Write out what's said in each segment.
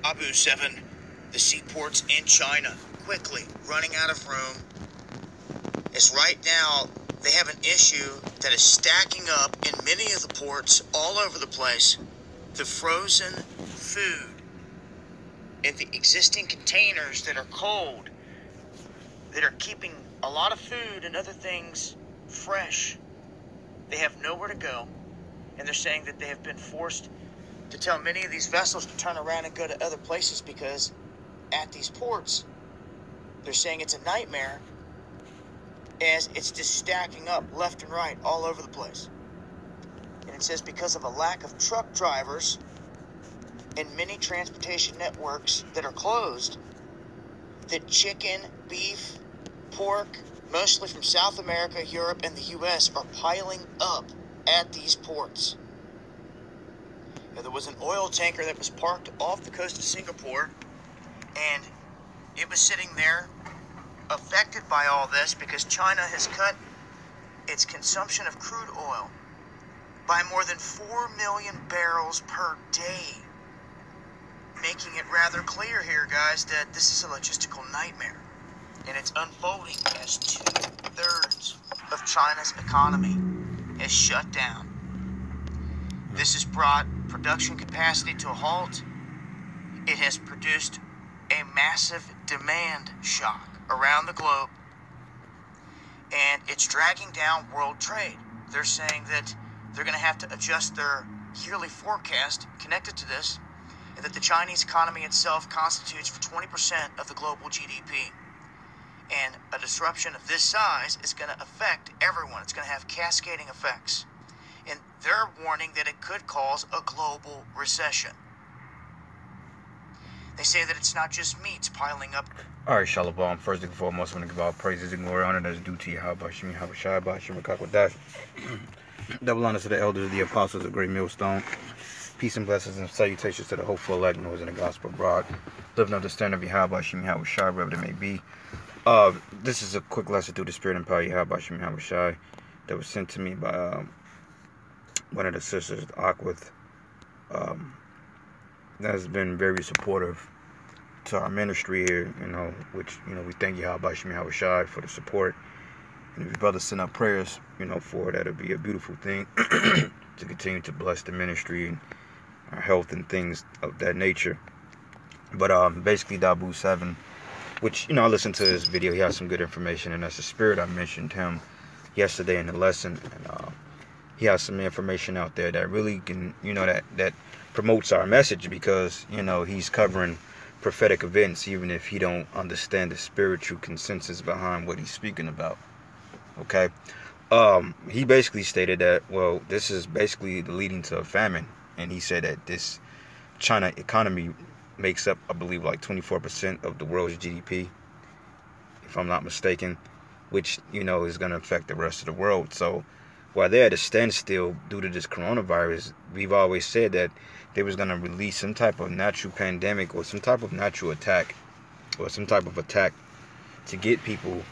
Abu 7, the seaports in China, quickly running out of room. As right now, they have an issue that is stacking up in many of the ports all over the place. The frozen food in the existing containers that are cold, that are keeping a lot of food and other things fresh. They have nowhere to go, and they're saying that they have been forced to tell many of these vessels to turn around and go to other places because at these ports, they're saying it's a nightmare as it's just stacking up left and right all over the place. And it says because of a lack of truck drivers and many transportation networks that are closed, that chicken, beef, pork, mostly from South America, Europe, and the U.S. are piling up at these ports. Now, there was an oil tanker that was parked off the coast of Singapore, and it was sitting there affected by all this because China has cut its consumption of crude oil by more than 4 million barrels per day, making it rather clear here, guys, that this is a logistical nightmare, and it's unfolding as 2/3 of China's economy is shut down. This has brought production capacity to a halt. It has produced a massive demand shock around the globe, and it's dragging down world trade. They're saying that they're going to have to adjust their yearly forecast connected to this, and that the Chinese economy itself constitutes for 20% of the global GDP. And a disruption of this size is going to affect everyone. It's going to have cascading effects. And they're warning that it could cause a global recession. They say that it's not just meats piling up. All right, Shalom. First and foremost, I want to give all praises and glory, honor that's due to you. Habashim, Habashai, Bashim, Kakwadash. Double honors to the elders, the apostles of Great Millstone. Peace and blessings and salutations to the hopeful elect, noise in the gospel abroad. Living up the standard of Habashim, Habashai, wherever it may be. This is a quick lesson through the spirit and power of Habashim, Habashai that was sent to me by one of the sisters, Aquith, that has been very supportive to our ministry here, which, we thank you, Habashim, Habashai, for the support. And if your brothers send up prayers, for that, it'd be a beautiful thing to continue to bless the ministry and our health and things of that nature. But basically, Dabu 7, which, I listened to his video. He has some good information, and that's the spirit. I mentioned him yesterday in the lesson, and he has some information out there that really can, that promotes our message, because, he's covering prophetic events, even if he don't understand the spiritual consensus behind what he's speaking about. Okay. He basically stated that, well, this is basically leading to a famine. And he said that this China economy makes up, I believe, like 24% of the world's GDP, if I'm not mistaken, which, is going to affect the rest of the world. So while they're at a standstill due to this coronavirus, we've always said that they was going to release some type of natural pandemic or some type of natural attack or some type of attack to get people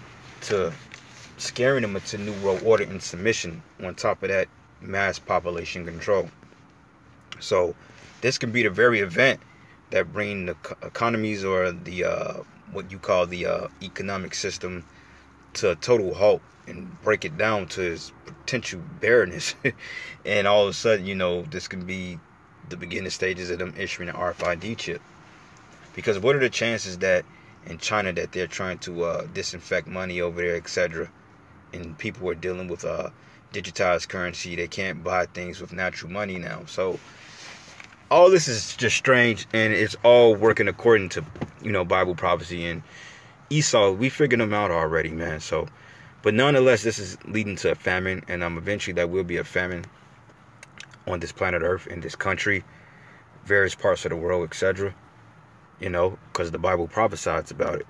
to scaring them into new world order and submission, on top of that, mass population control. So this can be the very event that bring the economies or the what you call the economic system to a total halt and break it down to its potential barrenness. And all of a sudden, this can be the beginning stages of them issuing an RFID chip. Because what are the chances that in China that they're trying to disinfect money over there, etc., and people are dealing with digitized currency? They can't buy things with natural money now. So all this is just strange, and it's all working according to, Bible prophecy. And Esau, we figured them out already, man. So, but nonetheless, this is leading to a famine, and eventually there will be a famine on this planet Earth, in this country, various parts of the world, etc., because the Bible prophesies about it.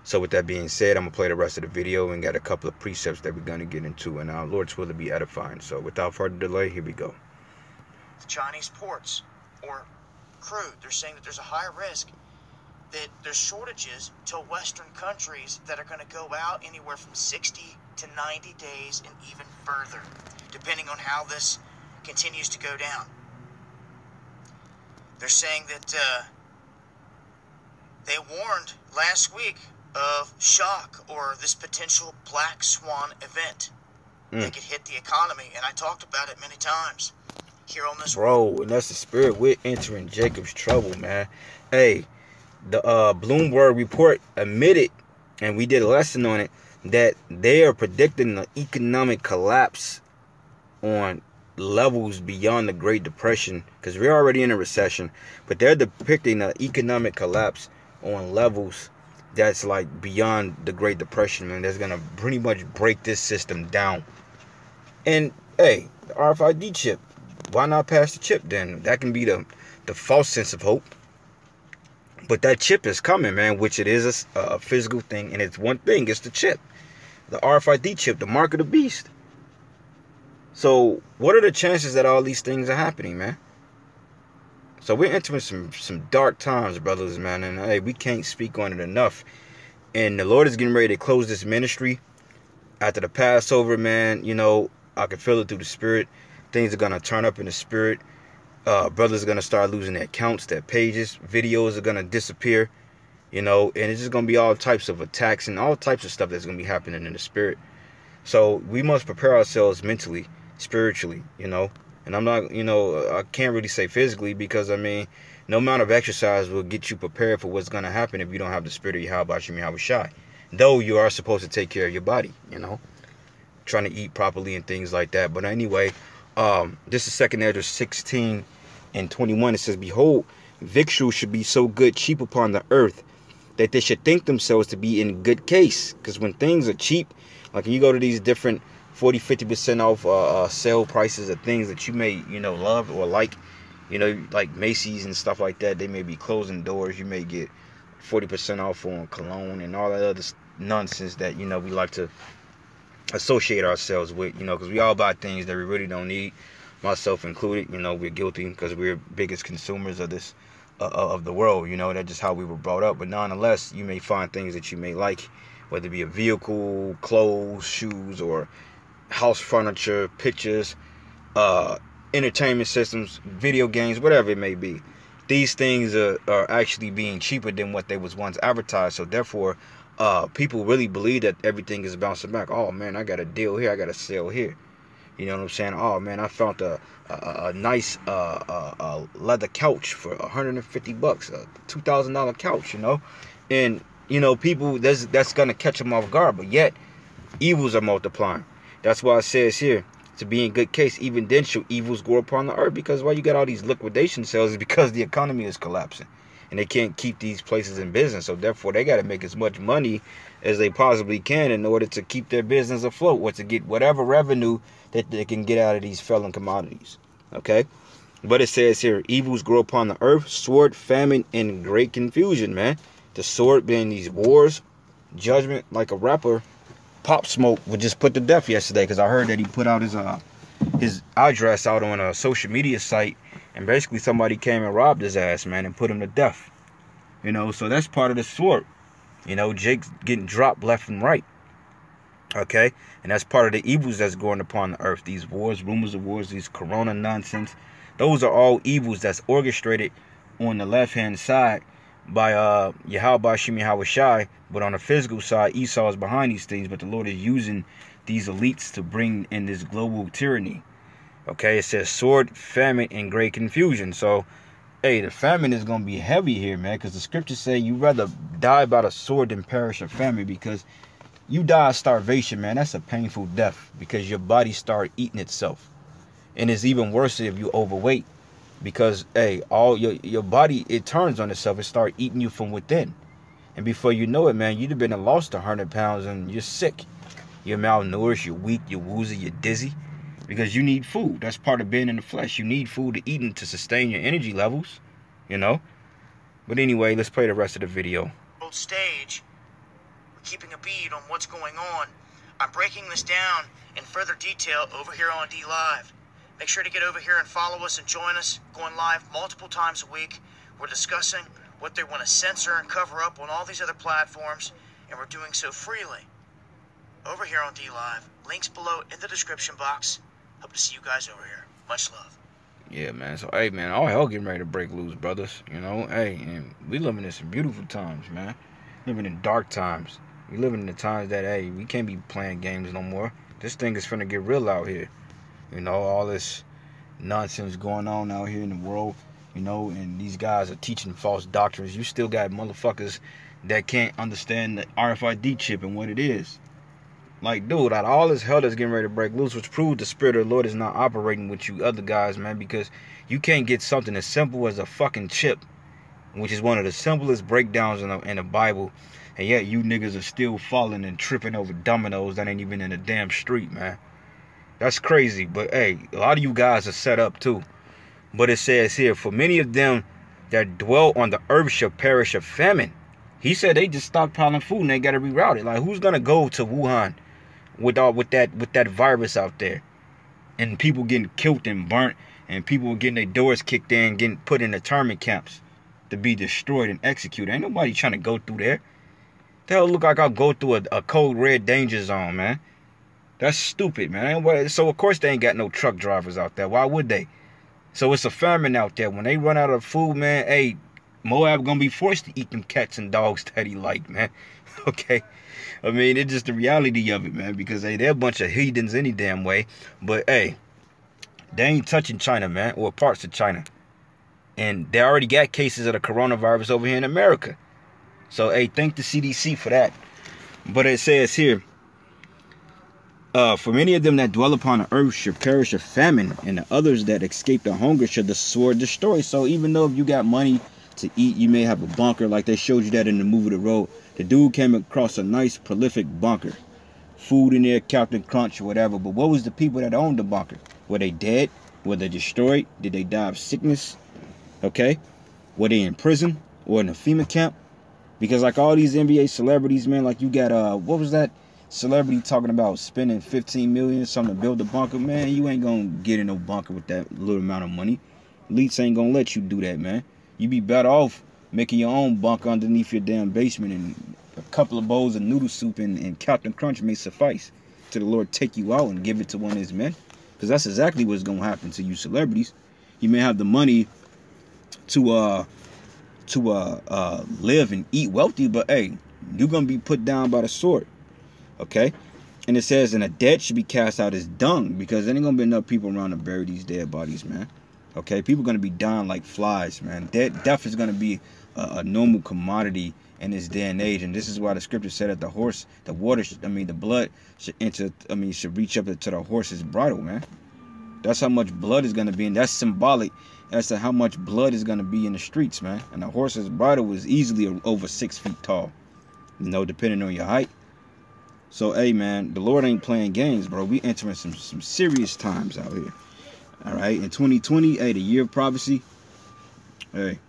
So with that being said, I'm going to play the rest of the video and got a couple of precepts that we're going to get into, and our Lord's will to be edifying. So without further delay, here we go. The Chinese ports or crude, they're saying that there's a high risk that there's shortages to Western countries that are going to go out anywhere from 60 to 90 days and even further, depending on how this continues to go down. They're saying that They warned last week of shock or this potential black swan event that could hit the economy, and I talked about it many times here on this. Bro, and that's the spirit. We're entering Jacob's trouble, man. Hey, the Bloomberg report admitted, and we did a lesson on it, that they are predicting an economic collapse on levels beyond the Great Depression, because we're already in a recession, but they're depicting an economic collapse on levels that's like beyond the Great Depression, man. That's gonna pretty much break this system down. And hey, the RFID chip, why not pass the chip then? That can be the false sense of hope. But that chip is coming, man, which it is a physical thing, and it's one thing, it's the chip. The RFID chip, the mark of the beast. So what are the chances that all these things are happening, man? So we're entering some dark times, brothers, man, and hey, we can't speak on it enough. And the Lord is getting ready to close this ministry after the Passover, man. You know, I can feel it through the spirit. Things are gonna turn up in the spirit. Brothers are gonna start losing their accounts, their pages, videos are gonna disappear, you know, and it's just gonna be all types of attacks and all types of stuff that's gonna be happening in the spirit. So we must prepare ourselves mentally, spiritually, you know. And I'm not, you know, I can't really say physically, because I mean, no amount of exercise will get you prepared for what's gonna happen if you don't have the spirit of Yahweh Shai. Though you are supposed to take care of your body, you know, trying to eat properly and things like that. But anyway, this is 2 Ezra 16:21. It says, "Behold, victuals should be so good cheap upon the earth, that they should think themselves to be in good case." Because when things are cheap, like you go to these different 40-50% off sale prices of things that you may, you know, love or like, you know, like Macy's and stuff like that, they may be closing doors. You may get 40% off on cologne and all that other nonsense that, you know, we like to associate ourselves with, you know, because we all buy things that we really don't need, myself included. You know, we're guilty because we're biggest consumers of this of the world, you know. That's just how we were brought up. But nonetheless, you may find things that you may like, whether it be a vehicle, clothes, shoes, or house furniture, pictures, entertainment systems, video games, whatever it may be. These things are actually being cheaper than what they was once advertised. So therefore, people really believe that everything is bouncing back. Oh man, I got a deal here, I got a sale here. You know what I'm saying? Oh man, I found a nice leather couch for $150, a $2,000 couch. You know, and you know, people, that's gonna catch them off guard. But yet, evils are multiplying. That's why it says here, to be in good case, even then shall evils grow upon the earth. Because why you got all these liquidation sales is because the economy is collapsing, and they can't keep these places in business. So therefore, they got to make as much money as they possibly can in order to keep their business afloat, or to get whatever revenue that they can get out of these felon commodities. Okay? But it says here, evils grow upon the earth, sword, famine, and great confusion, man. The sword being these wars, judgment, like a rapper, Pop Smoke, was just put to death yesterday, because I heard that he put out his address out on a social media site, and basically somebody came and robbed his ass, man, and put him to death. You know, so that's part of the sword. You know, Jake's getting dropped left and right. Okay? And that's part of the evils that's going upon the earth. These wars, rumors of wars, these corona nonsense. Those are all evils that's orchestrated on the left-hand side by Yahweh Shai. But on the physical side, Esau is behind these things. But the Lord is using these elites to bring in this global tyranny. Okay? It says sword, famine, and great confusion. So, hey, the famine is going to be heavy here, man, because the scriptures say you rather die by the sword than perish of famine, because you die of starvation, man. That's a painful death, because your body starts eating itself. And it's even worse if you're overweight, because, hey, all your body, it turns on itself. It starts eating you from within. And before you know it, man, you'd have been and lost 100 pounds and you're sick. You're malnourished, you're weak, you're woozy, you're dizzy. Because you need food. That's part of being in the flesh. You need food to eat and to sustain your energy levels, you know. But anyway, let's play the rest of the video. Stage, we're keeping a bead on what's going on. I'm breaking this down in further detail over here on D Live. Make sure to get over here and follow us and join us. Going live multiple times a week. We're discussing what they want to censor and cover up on all these other platforms, and we're doing so freely. Over here on D Live. Links below in the description box. Hope to see you guys over here. Much love. Yeah, man. So, hey, man, all hell getting ready to break loose, brothers. You know, hey, and we living in some beautiful times, man. Living in dark times. We living in the times that, hey, we can't be playing games no more. This thing is finna get real out here. You know, all this nonsense going on out here in the world, you know, and these guys are teaching false doctrines. You still got motherfuckers that can't understand the RFID chip and what it is. Like, dude, out of all this hell that's getting ready to break loose, which proves the Spirit of the Lord is not operating with you other guys, man, because you can't get something as simple as a fucking chip, which is one of the simplest breakdowns in the Bible, and yet you niggas are still falling and tripping over dominoes that ain't even in the damn street, man. That's crazy, but hey, a lot of you guys are set up too. But it says here, for many of them that dwell on the earth shall perish of famine. He said they just stockpiling food and they got to reroute it. Like, who's gonna go to Wuhan with that virus out there, and people getting killed and burnt, and people getting their doors kicked in, getting put in internment camps to be destroyed and executed? Ain't nobody trying to go through there. The hell look like I'll go through a cold red danger zone, man. That's stupid, man. So of course they ain't got no truck drivers out there. Why would they? So it's a famine out there. When they run out of food, man, hey, Moab gonna be forced to eat them cats and dogs that he like, man. Okay? I mean, it's just the reality of it, man, because, hey, they're a bunch of heathens any damn way. But, hey, they ain't touching China, man, or parts of China. And they already got cases of the coronavirus over here in America. So, hey, thank the CDC for that. But it says here, for many of them that dwell upon the earth shall perish of famine, and the others that escape the hunger shall the sword destroy. So even though if you got money to eat, you may have a bunker, like they showed you that in the movie The Road. The dude came across a nice prolific bunker, food in there, Captain Crunch or whatever. But what was the people that owned the bunker? Were they dead? Were they destroyed? Did they die of sickness? Okay, were they in prison or in a FEMA camp? Because like all these NBA celebrities, man, like you got what was that celebrity talking about spending 15 million or something to build a bunker? Man, you ain't gonna get in no bunker with that little amount of money. Elites ain't gonna let you do that, man. You be better off making your own bunker underneath your damn basement, and a couple of bowls of noodle soup and Captain Crunch may suffice till the Lord take you out and give it to one of his men. Because that's exactly what's gonna happen to you celebrities. You may have the money to live and eat wealthy, but hey, you're gonna be put down by the sword. Okay? And it says, and the dead should be cast out as dung, because there ain't gonna be enough people around to bury these dead bodies, man. Okay, people are gonna be dying like flies, man. Death is gonna be a normal commodity in this day and age, and this is why the scripture said that the blood should reach up to the horse's bridle, man. That's how much blood is gonna be, and that's symbolic as to how much blood is gonna be in the streets, man. And the horse's bridle is easily over 6 feet tall, you know, depending on your height. So, hey, man, the Lord ain't playing games, bro. We entering some serious times out here. All right, in 2020, hey, the year of prophecy. Hey,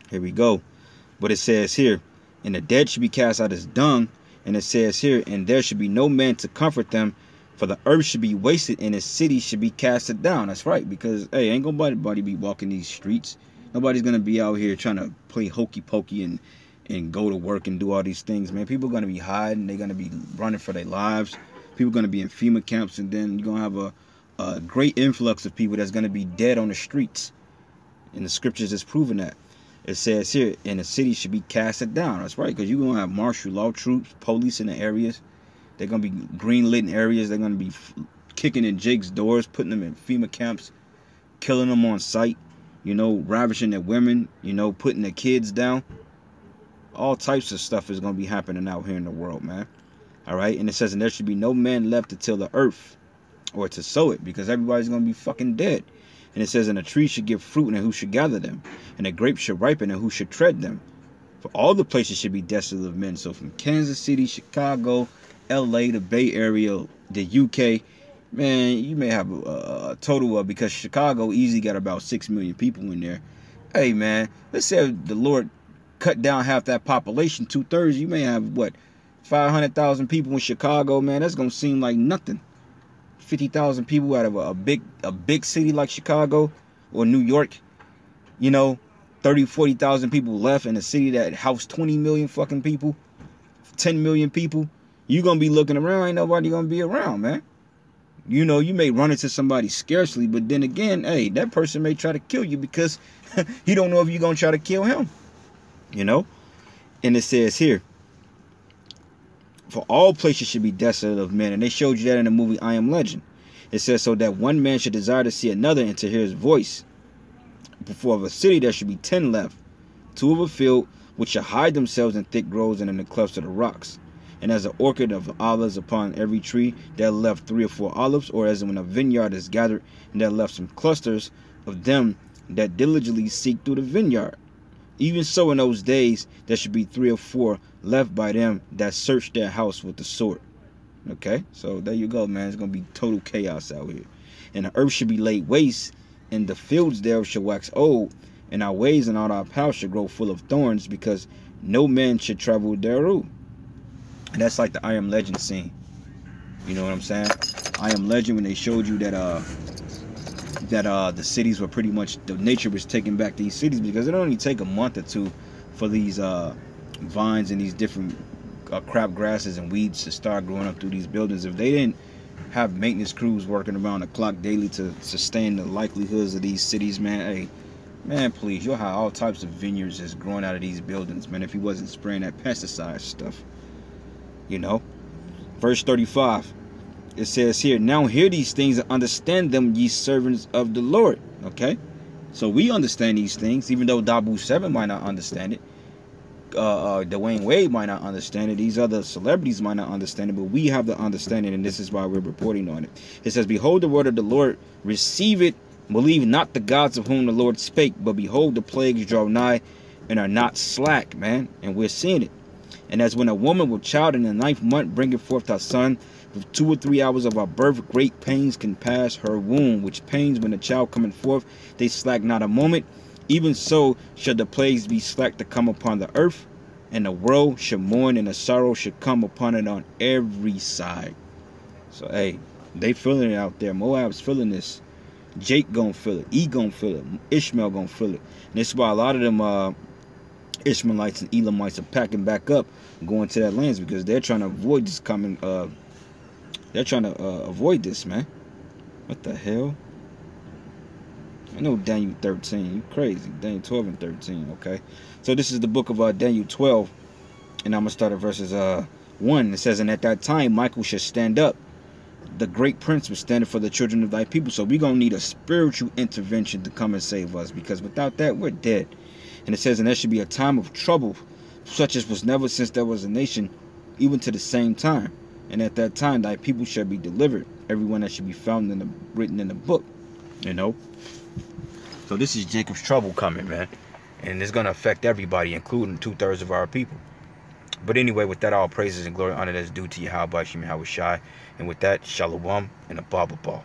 here we go. But it says here, and the dead should be cast out as dung. And it says here, and there should be no man to comfort them, for the earth should be wasted, and the city should be casted down. That's right, because, hey, ain't nobody be walking these streets. Nobody's going to be out here trying to play hokey pokey and go to work and do all these things, man. People are going to be hiding. They're going to be running for their lives. People are going to be in FEMA camps, and then you're going to have a great influx of people that's going to be dead on the streets. And the scriptures is proving that. It says here, and the city should be casted down. That's right, because you're going to have martial law troops, police in the areas. They're going to be green-lit in areas. They're going to be kicking in Jake's doors, putting them in FEMA camps, killing them on sight, you know, ravishing their women, you know, putting their kids down. All types of stuff is going to be happening out here in the world, man. All right, and it says, and there should be no man left to till the earth or to sow it, because everybody's going to be fucking dead. And it says, and a tree should give fruit, and who should gather them? And a grape should ripen, and who should tread them? For all the places should be desolate of men. So from Kansas City, Chicago, LA, the Bay Area, the UK, man, you may have a total of, because Chicago easily got about 6 million people in there. Hey, man, let's say the Lord cut down half that population, 2/3, you may have, what, 500,000 people in Chicago, man. That's going to seem like nothing. 50,000 people out of a big city like Chicago or New York, you know, 30-40,000 people left in a city that housed 20 million fucking people, 10 million people. You gonna be looking around, ain't nobody gonna be around, man. You know, you may run into somebody scarcely, but then again, hey, that person may try to kill you because he don't know if you're going to try to kill him. You know? And it says here, for all places should be desolate of men. And they showed you that in the movie I Am Legend. It says, so that one man should desire to see another and to hear his voice. Before of a city there should be 10 left, 2 of a field, which shall hide themselves in thick groves and in the clefts of the rocks. And as an orchard of olives upon every tree, there left 3 or 4 olives, or as when a vineyard is gathered, and there left some clusters of them that diligently seek through the vineyard. Even so in those days there should be 3 or 4 left by them that search their house with the sword. Okay, so there you go, man. It's going to be total chaos out here. And the earth should be laid waste, and the fields thereof shall wax old, and our ways and all our paths should grow full of thorns, because no man should travel thereof. And that's like the I Am Legend scene. You know what I'm saying? I Am Legend, when they showed you that the cities were pretty much, the nature was taking back these cities, because it only take a month or 2 for these vines and these different crop grasses and weeds to start growing up through these buildings. If they didn't have maintenance crews working around the clock daily to sustain the likelihoods of these cities, man, hey, man, please, you'll have all types of vineyards that's growing out of these buildings, man, if he wasn't spraying that pesticide stuff. You know? Verse 35, it says here, now hear these things and understand them, ye servants of the Lord. Okay? So we understand these things, even though Dabu 7 might not understand it. Dwayne Wade might not understand it. These other celebrities might not understand it, but we have the understanding, and this is why we're reporting on it. It says, behold the word of the Lord, receive it, believe not the gods of whom the Lord spake, but behold the plagues draw nigh and are not slack, man. And we're seeing it. And as when a woman with child in the 9th month bringeth forth her son, with 2 or 3 hours of her birth, great pains can pass her womb, which pains when the child cometh forth, they slack not a moment. Even so shall the plagues be slack to come upon the earth, and the world should mourn, and the sorrow should come upon it on every side. So, hey, they feeling it out there. Moab's feeling this. Jake gonna feel it. E gonna feel it. Ishmael gonna feel it. And this is why a lot of them Ishmaelites and Elamites are packing back up, going to that lands, because they're trying to avoid this coming. They're trying to avoid this, man. What the hell? I know Daniel 13. You crazy. Daniel 12 and 13. Okay. So this is the book of Daniel 12, and I'm gonna start at verses 1. It says, and at that time Michael shall stand up, the great prince was standing for the children of thy people. So we're gonna need a spiritual intervention to come and save us, because without that we're dead. And it says, and there should be a time of trouble, such as was never since there was a nation, even to the same time. And at that time thy people shall be delivered, everyone that should be found in the written in the book. You know. So this is Jacob's trouble coming, man. And it's gonna affect everybody, including 2/3 of our people. But anyway, with that, all praises and glory and honor that's due to Yahweh Shai. And with that, Shalom and a Baba Ball.